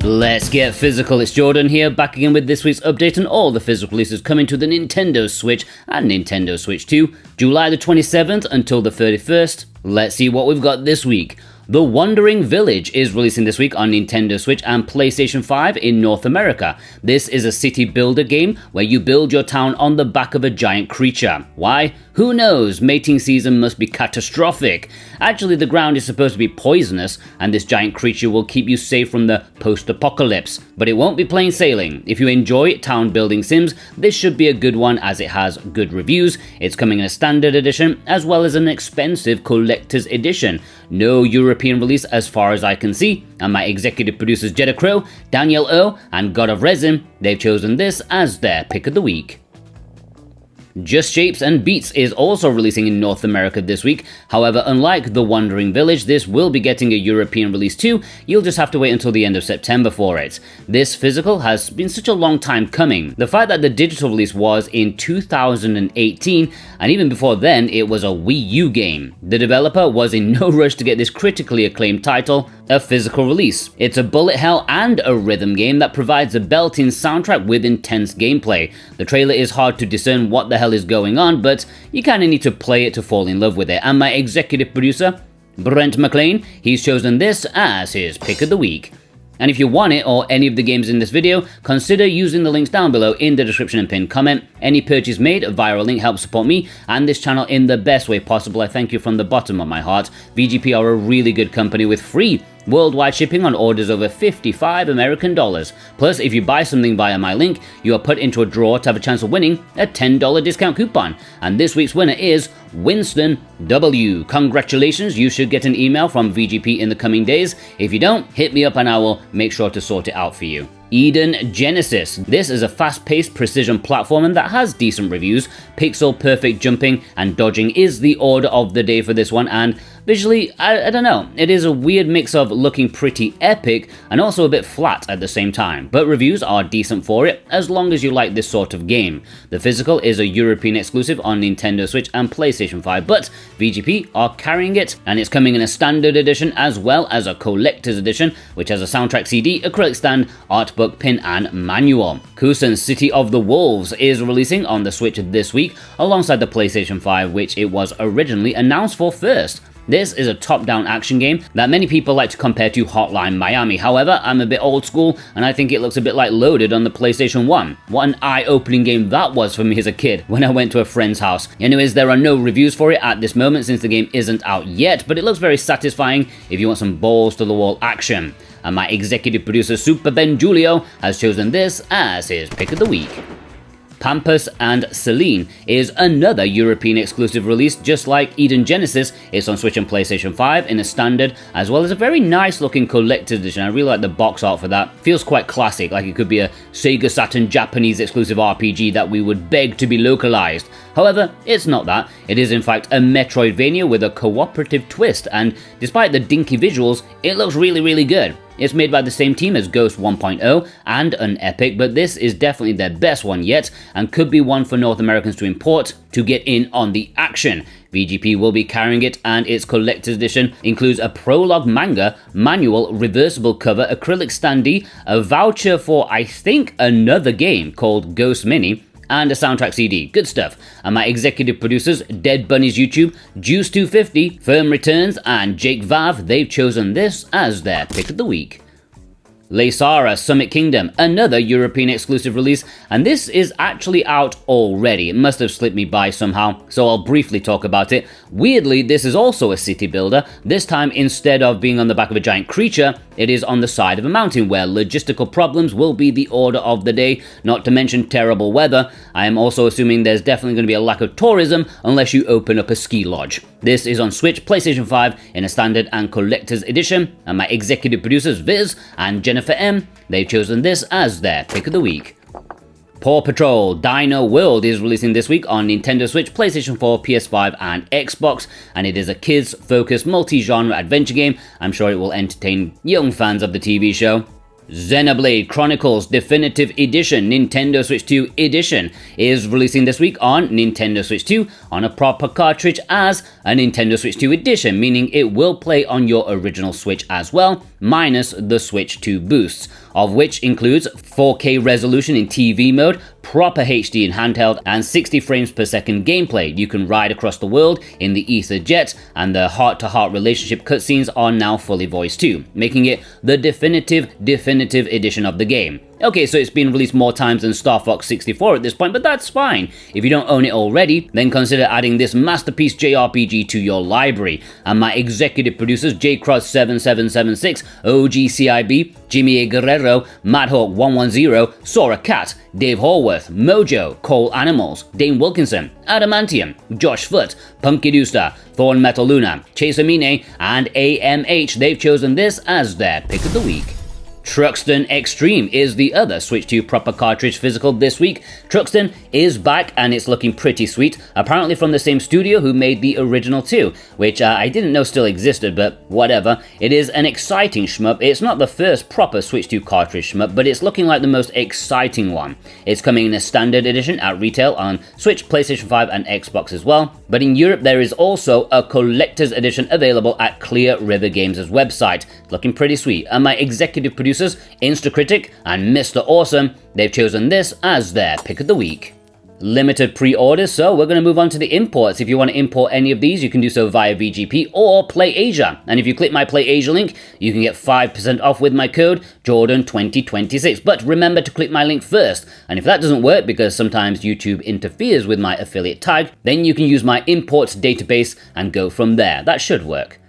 Let's get physical, it's Jordan here, back again with this week's update on all the physical releases coming to the Nintendo Switch and Nintendo Switch 2, July the 27th until the 31st. Let's see what we've got this week. The Wandering Village is releasing this week on Nintendo Switch and PlayStation 5 in North America. This is a city builder game where you build your town on the back of a giant creature. Why? Who knows? Mating season must be catastrophic. Actually, the ground is supposed to be poisonous, and this giant creature will keep you safe from the post-apocalypse. But it won't be plain sailing. If you enjoy town building sims, this should be a good one as it has good reviews. It's coming in a standard edition as well as an expensive collector's edition. No European release as far as I can see, and my executive producers Jeddah Crow, Daniel O, and God of Resin, they've chosen this as their pick of the week. Just Shapes and Beats is also releasing in North America this week. However, unlike The Wandering Village, this will be getting a European release too. You'll just have to wait until the end of September for it. This physical has been such a long time coming. The fact that the digital release was in 2018, and even before then it was a Wii U game. The developer was in no rush to get this critically acclaimed title a physical release. It's a bullet hell and a rhythm game that provides a built-in soundtrack with intense gameplay. The trailer is hard to discern what the hell is going on, but you kinda need to play it to fall in love with it. And my executive producer, Brent McLean, he's chosen this as his pick of the week. And if you want it or any of the games in this video, consider using the links down below in the description and pinned comment. Any purchase made via a link helps support me and this channel in the best way possible. I thank you from the bottom of my heart. VGP are a really good company with free worldwide shipping on orders over $55 American. Plus, if you buy something via my link, you are put into a draw to have a chance of winning a $10 discount coupon. And this week's winner is Winston W. Congratulations, you should get an email from VGP in the coming days. If you don't, hit me up and I will make sure to sort it out for you. Eden Genesis. This is a fast-paced precision platformer that has decent reviews. Pixel perfect jumping and dodging is the order of the day for this one, and visually, I don't know, it is a weird mix of looking pretty epic and also a bit flat at the same time, but reviews are decent for it as long as you like this sort of game. The physical is a European exclusive on Nintendo Switch and PlayStation 5, but VGP are carrying it, and it's coming in a standard edition as well as a collector's edition, which has a soundtrack CD, acrylic stand, art book, pin and manual. Kusan City of the Wolves is releasing on the Switch this week alongside the PlayStation 5, which it was originally announced for first. This is a top-down action game that many people like to compare to Hotline Miami. However, I'm a bit old school and I think it looks a bit like Loaded on the PlayStation 1. What an eye-opening game that was for me as a kid when I went to a friend's house. Anyways, there are no reviews for it at this moment since the game isn't out yet, but it looks very satisfying if you want some balls-to-the-wall action. And my executive producer Super Ben Julio has chosen this as his pick of the week. Pampas Selene is another European exclusive release. Just like Eden Genesis, it's on Switch and PlayStation 5 in a standard as well as a very nice looking collector's edition. I really like the box art for that. Feels quite classic, like it could be a Sega Saturn Japanese exclusive RPG that we would beg to be localized. However, it's not that. It is in fact a Metroidvania with a cooperative twist, and despite the dinky visuals, it looks really good. It's made by the same team as Ghost 1.0 and An Epic, but this is definitely their best one yet and could be one for North Americans to import to get in on the action. VGP will be carrying it, and its collector's edition includes a prologue manga, manual, reversible cover, acrylic standee, a voucher for I think another game called Ghost Mini, and a soundtrack CD. Good stuff. And my executive producers, Dead Bunny's YouTube, Juice250, Firm Returns, and Jake Vav, they've chosen this as their pick of the week. Laysara Summit Kingdom, another European exclusive release, and this is actually out already. It must have slipped me by somehow, so I'll briefly talk about it. Weirdly, this is also a city builder. This time, instead of being on the back of a giant creature, it is on the side of a mountain where logistical problems will be the order of the day, not to mention terrible weather. I am also assuming there's definitely going to be a lack of tourism unless you open up a ski lodge. This is on Switch, PlayStation 5 in a standard and collector's edition, and my executive producers Viz and Jennifer M, they've chosen this as their pick of the week. Paw Patrol Dino World is releasing this week on Nintendo Switch, PlayStation 4, PS5 and Xbox, and it is a kids-focused multi-genre adventure game. I'm sure it will entertain young fans of the TV show. Xenoblade Chronicles Definitive Edition Nintendo Switch 2 Edition is releasing this week on Nintendo Switch 2 on a proper cartridge as a Nintendo Switch 2 Edition, meaning it will play on your original Switch as well, minus the Switch 2 boosts, of which includes 4K resolution in TV mode, proper HD in handheld, and 60 frames per second gameplay. You can ride across the world in the Ether Jet, and the heart-to-heart relationship cutscenes are now fully voiced too, making it the definitive edition of the game. Okay, so it's been released more times than Star Fox 64 at this point, but that's fine. If you don't own it already, then consider adding this masterpiece JRPG to your library. And my executive producers, JCross7776, OGCIB, Jimmy A. Guerrero, Madhawk110, Sora Cat, Dave Horworth, Mojo, Cole Animals, Dane Wilkinson, Adamantium, Josh Foote, Punky Dooster, Thorn Metal Luna, Chaser Mine, and AMH. They've chosen this as their pick of the week. Truxton Extreme is the other Switch 2 proper cartridge physical this week. Truxton is back and it's looking pretty sweet, apparently from the same studio who made the original 2, which I didn't know still existed, but whatever. It is an exciting shmup. It's not the first proper Switch 2 cartridge shmup, but it's looking like the most exciting one. It's coming in a standard edition at retail on Switch, PlayStation 5 and Xbox as well, but in Europe there is also a collector's edition available at Clear River Games' website. Looking pretty sweet, and my executive producers, Instacritic and Mr. Awesome, they've chosen this as their pick of the week. Limited pre-orders, so we're going to move on to the imports. If you want to import any of these, you can do so via VGP or Play Asia. And if you click my Play Asia link, you can get 5% off with my code Jordan2026. But remember to click my link first. And if that doesn't work, because sometimes YouTube interferes with my affiliate tag, then you can use my imports database and go from there. That should work.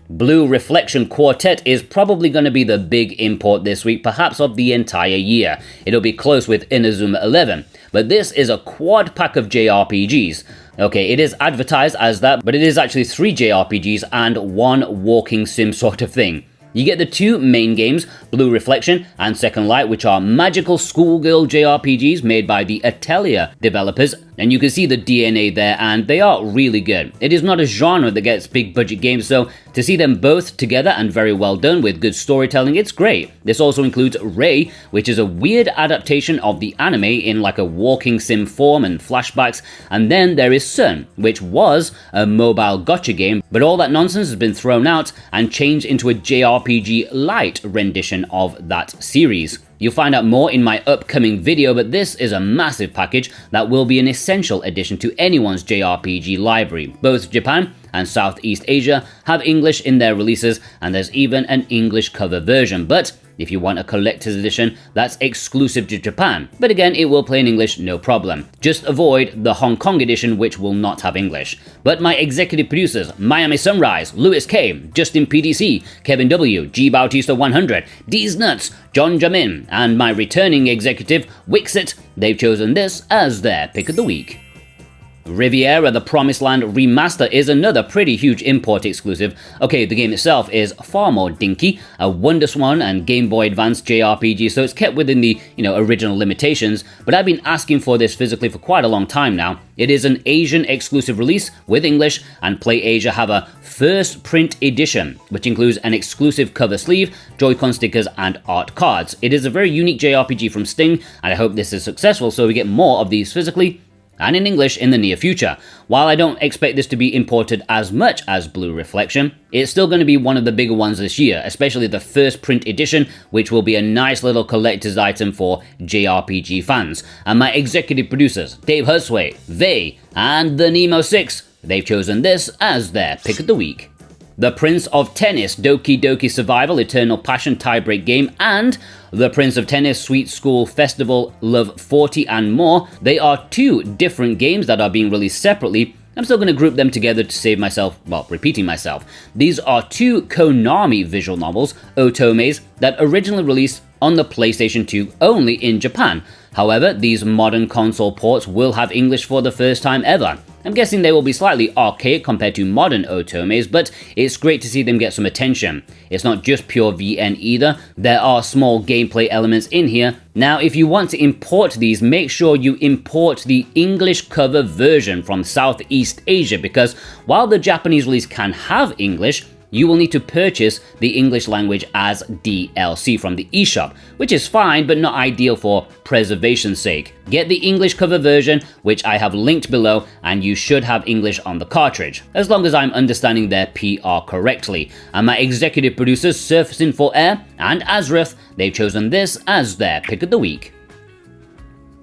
Blue Reflection Quartet is probably going to be the big import this week, perhaps of the entire year. It'll be close with Inazuma 11, but this is a quad pack of JRPGs. Okay, it is advertised as that, but it is actually 3 JRPGs and 1 walking sim sort of thing. You get the 2 main games, Blue Reflection and Second Light, which are magical schoolgirl JRPGs made by the Atelier developers, and you can see the DNA there, and they are really good. It is not a genre that gets big budget games, so to see them both together and very well done with good storytelling, it's great. This also includes Ray, which is a weird adaptation of the anime in like a walking sim form and flashbacks, and then there is Sun, which was a mobile gacha game, but all that nonsense has been thrown out and changed into a JRPG light rendition of that series. You'll find out more in my upcoming video, but this is a massive package that will be an essential addition to anyone's JRPG library. Both Japan and Southeast Asia have English in their releases, and there's even an English cover version, but if you want a collector's edition, that's exclusive to Japan. But again, it will play in English, no problem. Just avoid the Hong Kong edition, which will not have English. But my executive producers, Miami Sunrise, Louis K, Justin PDC, Kevin W, G Bautista 100, D's Nuts, John Jamin, and my returning executive, Wixit, they've chosen this as their pick of the week. Riviera The Promised Land Remaster is another pretty huge import exclusive. Okay, the game itself is far more dinky, a WonderSwan and Game Boy Advance JRPG, so it's kept within the, original limitations, but I've been asking for this physically for quite a long time now. It is an Asian exclusive release with English, and Play Asia have a first print edition, which includes an exclusive cover sleeve, Joy-Con stickers, and art cards. It is a very unique JRPG from Sting, and I hope this is successful so we get more of these physically and in English in the near future. While I don't expect this to be imported as much as Blue Reflection, it's still going to be one of the bigger ones this year, especially the first print edition, which will be a nice little collector's item for JRPG fans. And my executive producers, Dave Hursway, Vey, and the Nemo 6, they've chosen this as their pick of the week. The Prince of Tennis Doki Doki Survival Eternal Passion Tiebreak Game, and The Prince of Tennis Sweet School Festival Love 40 and more. They are 2 different games that are being released separately. I'm still going to group them together to save myself, repeating myself. These are 2 Konami visual novels, otomes, that originally released on the PlayStation 2 only in Japan. However, these modern console ports will have English for the first time ever. I'm guessing they will be slightly archaic compared to modern otomes, but it's great to see them get some attention. It's not just pure VN either, there are small gameplay elements in here. Now, if you want to import these, make sure you import the English cover version from Southeast Asia, because while the Japanese release can have English, you will need to purchase the English language as DLC from the eShop, which is fine but not ideal for preservation's sake. Get the English cover version, which I have linked below, and you should have English on the cartridge, as long as I'm understanding their PR correctly. And my executive producers Surfacing for Air and Azrith, they've chosen this as their pick of the week.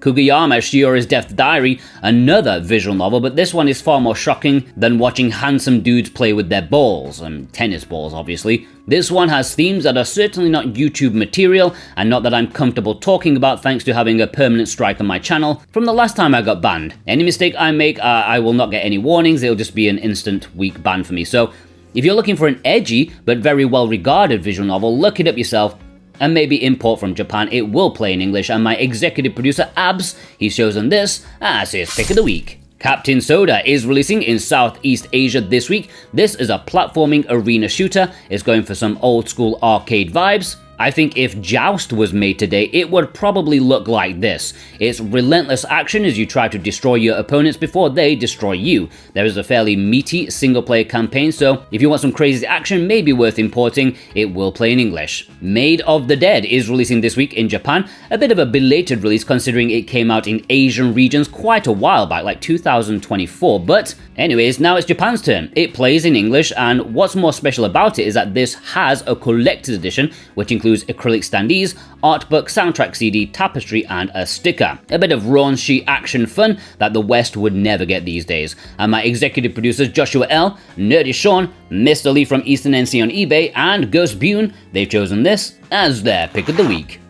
Kugayama Shiori's Death Diary, another visual novel, but this one is far more shocking than watching handsome dudes play with their balls, and tennis balls obviously. This one has themes that are certainly not YouTube material, and not that I'm comfortable talking about thanks to having a permanent strike on my channel from the last time I got banned. Any mistake I make, I will not get any warnings, it'll just be an instant week ban for me. So if you're looking for an edgy but very well regarded visual novel, look it up yourself, and maybe import from Japan. It will play in English, and my executive producer Abs, he's chosen this as his pick of the week. Captain Soda is releasing in Southeast Asia this week. This is a platforming arena shooter. It's going for some old school arcade vibes. I think if Joust was made today, it would probably look like this. It's relentless action as you try to destroy your opponents before they destroy you. There is a fairly meaty single-player campaign, so if you want some crazy action, maybe worth importing, it will play in English. Maid of the Dead is releasing this week in Japan, a bit of a belated release considering it came out in Asian regions quite a while back, like 2024, but anyways, now it's Japan's turn. It plays in English, and what's more special about it is that this has a collector's edition, which includes acrylic standees, art book, soundtrack CD, tapestry, and a sticker. A bit of raunchy action fun that the West would never get these days. And my executive producers Joshua L, Nerdy Sean, Mr. Lee from Eastern NC on eBay, and Ghost Bune, they've chosen this as their pick of the week.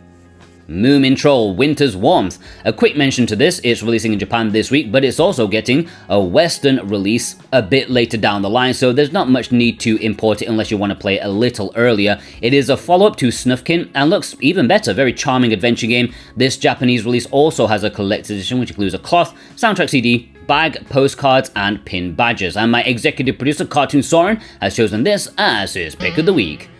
Moomintroll Winter's Warmth. A quick mention to this, it's releasing in Japan this week, but it's also getting a Western release a bit later down the line, so there's not much need to import it unless you want to play it a little earlier. It is a follow-up to Snufkin and looks even better, very charming adventure game. This Japanese release also has a collector's edition, which includes a cloth, soundtrack CD, bag, postcards, and pin badges. And my executive producer Cartoon Soren has chosen this as his pick of the week.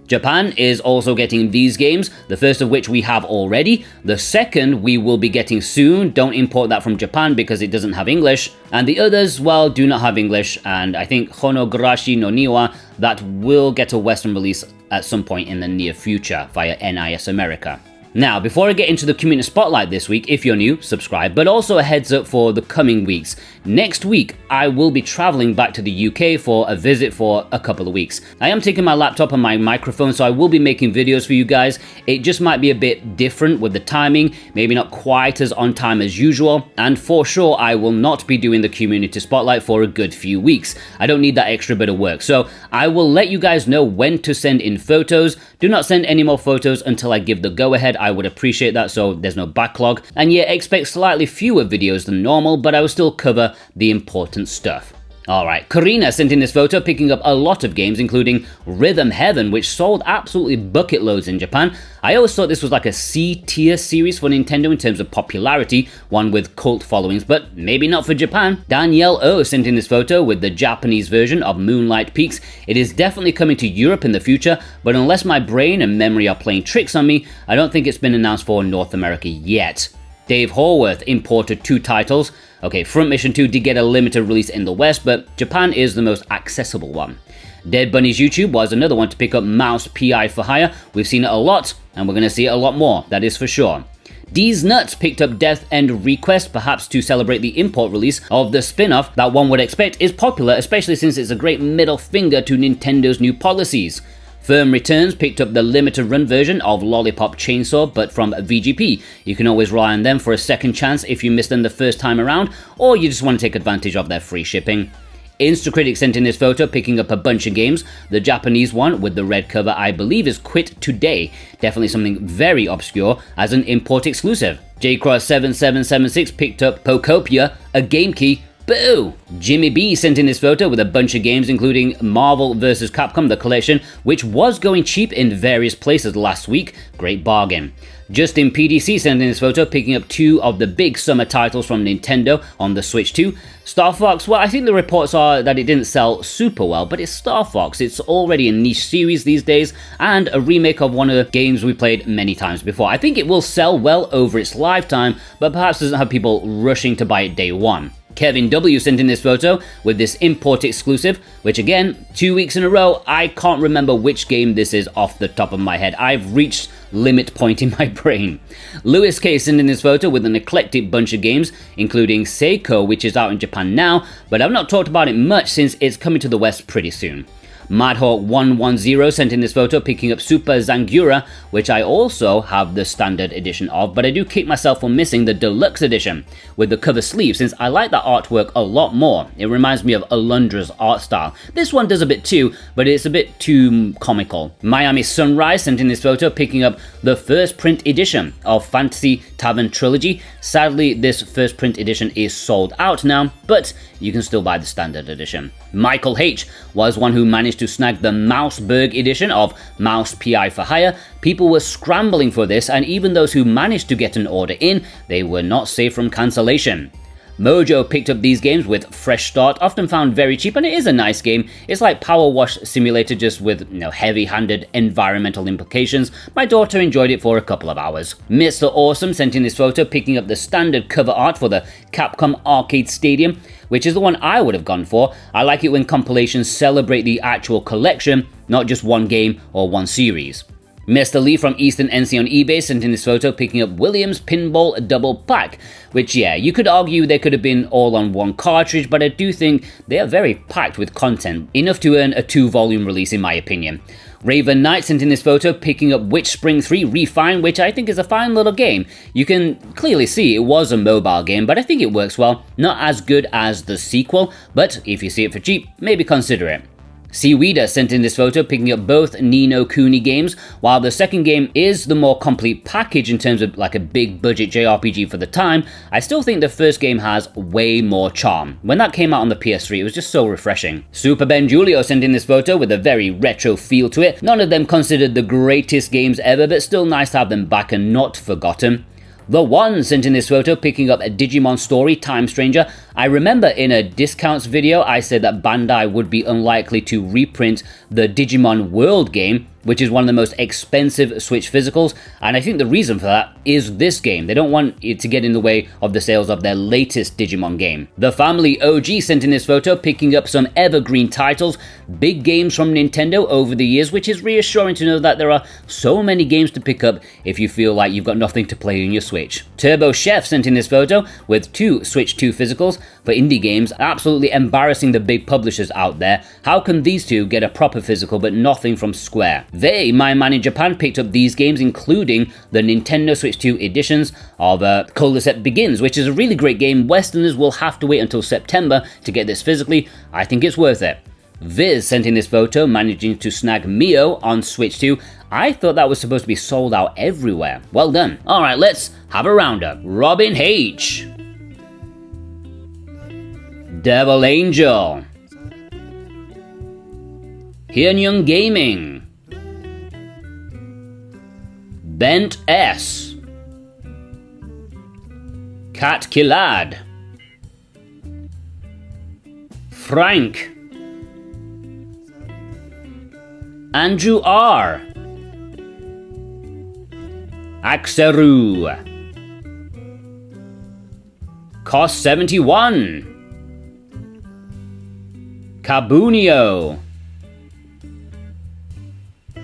Japan is also getting these games, the first of which we have already. The second we will be getting soon. Don't import that from Japan because it doesn't have English. And the others, well, do not have English. And I think Honogarashi no Niwa, that will get a Western release at some point in the near future via NIS America. Now, before I get into the community spotlight this week, if you're new, subscribe, but also a heads up for the coming weeks. Next week, I will be traveling back to the UK for a visit for a couple of weeks. I am taking my laptop and my microphone, so I will be making videos for you guys. It just might be a bit different with the timing, maybe not quite as on time as usual, and for sure, I will not be doing the community spotlight for a good few weeks. I don't need that extra bit of work, so I will let you guys know when to send in photos. Do not send any more photos until I give the go-ahead. I would appreciate that so there's no backlog. And yeah, expect slightly fewer videos than normal, but I will still cover the important stuff. Alright, Karina sent in this photo picking up a lot of games, including Rhythm Heaven, which sold absolutely bucket loads in Japan. I always thought this was like a C-tier series for Nintendo in terms of popularity, one with cult followings, but maybe not for Japan. Danielle O sent in this photo with the Japanese version of Moonlight Peaks. It is definitely coming to Europe in the future, but unless my brain and memory are playing tricks on me, I don't think it's been announced for North America yet. Dave Horworth imported 2 titles. Okay, Front Mission 2 did get a limited release in the West, but Japan is the most accessible one. Dead Bunny's YouTube was another one to pick up Mouse PI for Hire. We've seen it a lot, and we're going to see it a lot more, that is for sure. D's Nuts picked up Death End Request, perhaps to celebrate the import release of the spin-off that one would expect is popular, especially since it's a great middle finger to Nintendo's new policies. Firm Returns picked up the limited run version of Lollipop Chainsaw, but from VGP. You can always rely on them for a second chance if you miss them the first time around, or you just want to take advantage of their free shipping. Instacritic sent in this photo picking up a bunch of games. The Japanese one with the red cover I believe is Quit Today. Definitely something very obscure as an import exclusive. JCross7776 picked up Pokopia, a game key. Boo! Jimmy B sent in this photo with a bunch of games including Marvel vs. Capcom the collection, which was going cheap in various places last week. Great bargain. Justin PDC sent in this photo picking up 2 of the big summer titles from Nintendo on the Switch 2. Star Fox, well, I think the reports are that it didn't sell super well, but it's Star Fox. It's already a niche series these days, and a remake of one of the games we played many times before. I think it will sell well over its lifetime, but perhaps doesn't have people rushing to buy it day one. Kevin W sent in this photo with this import exclusive, which again, 2 weeks in a row, I can't remember which game this is off the top of my head. I've reached limit point in my brain. Lewis K sent in this photo with an eclectic bunch of games, including Seiko, which is out in Japan now, but I've not talked about it much since it's coming to the West pretty soon. Madhawk110 sent in this photo picking up Super Zangura, which I also have the standard edition of, but I do kick myself for missing the deluxe edition with the cover sleeve since I like that artwork a lot more. It reminds me of Alundra's art style. This one does a bit too, but it's a bit too comical. Miami Sunrise sent in this photo picking up the first print edition of Fantasy Tavern Trilogy. Sadly, this first print edition is sold out now, but you can still buy the standard edition. Michael H was one who managed to snag the Mouseberg edition of Mouse PI for Hire. People were scrambling for this, and even those who managed to get an order in, they were not safe from cancellation. Mojo picked up these games with Fresh Start, often found very cheap, and it is a nice game. It's like Power Wash Simulator, just with heavy-handed environmental implications. My daughter enjoyed it for a couple of hours. Mr. Awesome sent in this photo picking up the standard cover art for the Capcom Arcade Stadium, which is the one I would have gone for. I like it when compilations celebrate the actual collection, not just one game or one series. Mr. Lee from Eastern NC on eBay sent in this photo picking up Williams Pinball Double Pack, which yeah, you could argue they could have been all on one cartridge, but I do think they are very packed with content, enough to earn a 2-volume release in my opinion. Raven Knight sent in this photo picking up Witch Spring 3 Refine, which I think is a fine little game. You can clearly see it was a mobile game, but I think it works well. Not as good as the sequel, but if you see it for cheap, maybe consider it. Seaweeder sent in this photo picking up both Ni no Kuni games. While the second game is the more complete package in terms of like a big budget JRPG for the time, I still think the first game has way more charm. When that came out on the PS3, it was just so refreshing. Super Ben Julio sent in this photo with a very retro feel to it. None of them considered the greatest games ever, but still nice to have them back and not forgotten. The One sent in this photo picking up a Digimon Story Time Stranger. I remember in a discounts video I said that Bandai would be unlikely to reprint the Digimon World game, which is one of the most expensive Switch physicals, and I think the reason for that is this game. They don't want it to get in the way of the sales of their latest Digimon game. The Family OG sent in this photo picking up some evergreen titles, big games from Nintendo over the years, which is reassuring to know that there are so many games to pick up if you feel like you've got nothing to play on your Switch. Turbo Chef sent in this photo with 2 Switch 2 physicals for indie games, absolutely embarrassing the big publishers out there. How can these two get a proper physical but nothing from Square? They, My Man in Japan, picked up these games, including the Nintendo Switch 2 editions of Cul-de-Sac Begins, which is a really great game. Westerners will have to wait until September to get this physically. I think it's worth it. Viz sent in this photo, managing to snag Mio on Switch 2. I thought that was supposed to be sold out everywhere. Well done. Alright, let's have a roundup. Robin H. Devil Angel. Hyunyung Gaming. Bent S. Kat Kilad. Frank. Andrew R. Axeru. Cost 71. Kabunio.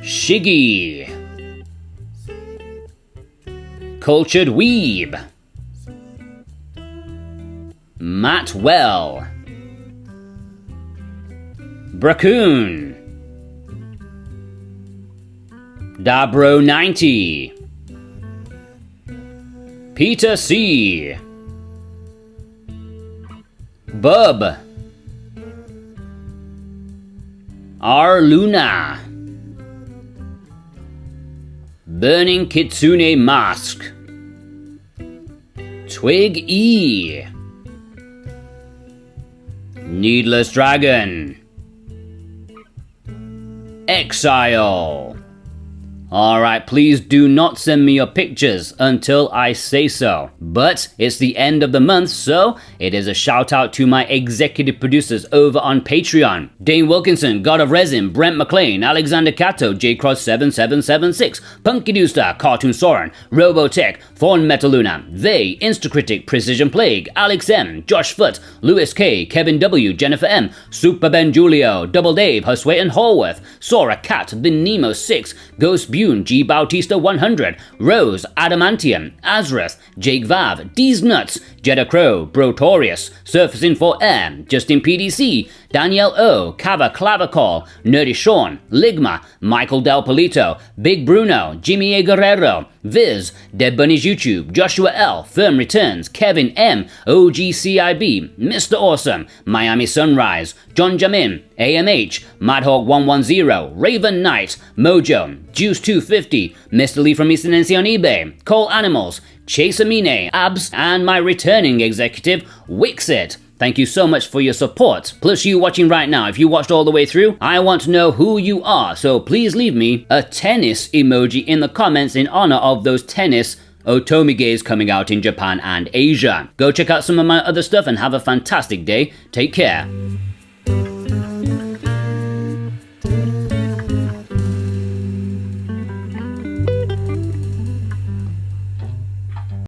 Shiggy. Cultured Weeb. Matt Well. Bracoon. Dabro 90. Peter C. Bub. R. Luna. Burning Kitsune Mask. Twig E. Needless Dragon. Exile. Alright, please do not send me your pictures until I say so. But it's the end of the month, so it is a shout out to my executive producers over on Patreon. Dane Wilkinson, God of Resin, Brent McLean, Alexander Cato, JCross7776, Punky Dooster, Cartoon Soren, Robotech, Fawn Metaluna, They, Instacritic, Precision Plague, Alex M, Josh Foot, Lewis K, Kevin W, Jennifer M, Super Ben Julio, Double Dave, Husway and Hallworth, Sora Cat, The Nemo 6, Ghost Bune, G Bautista 100, Rose, Adamantium, Azrath, Jake Vav, D's Nuts, Jeddah Crow, Brotorius, Surfacing for Air, Justin PDC, Danielle O, Cava Clavicall, Nerdy Sean, Ligma, Michael Del Polito, Big Bruno, Jimmy A. Guerrero, Viz, Dead Bunny's YouTube, Joshua L, Firm Returns, Kevin M, OGCIB, Mr. Awesome, Miami Sunrise, John Jamin, AMH, Madhawk110, Raven Knight, Mojo, Juice250, Mr. Lee from Eastern NC on eBay, Cole Animals, Chase Amine, Abs, and my returning executive, Wixit. Thank you so much for your support. Plus you watching right now, if you watched all the way through, I want to know who you are, so please leave me a tennis emoji in the comments in honor of those tennis Otomiges coming out in Japan and Asia. Go check out some of my other stuff and have a fantastic day. Take care.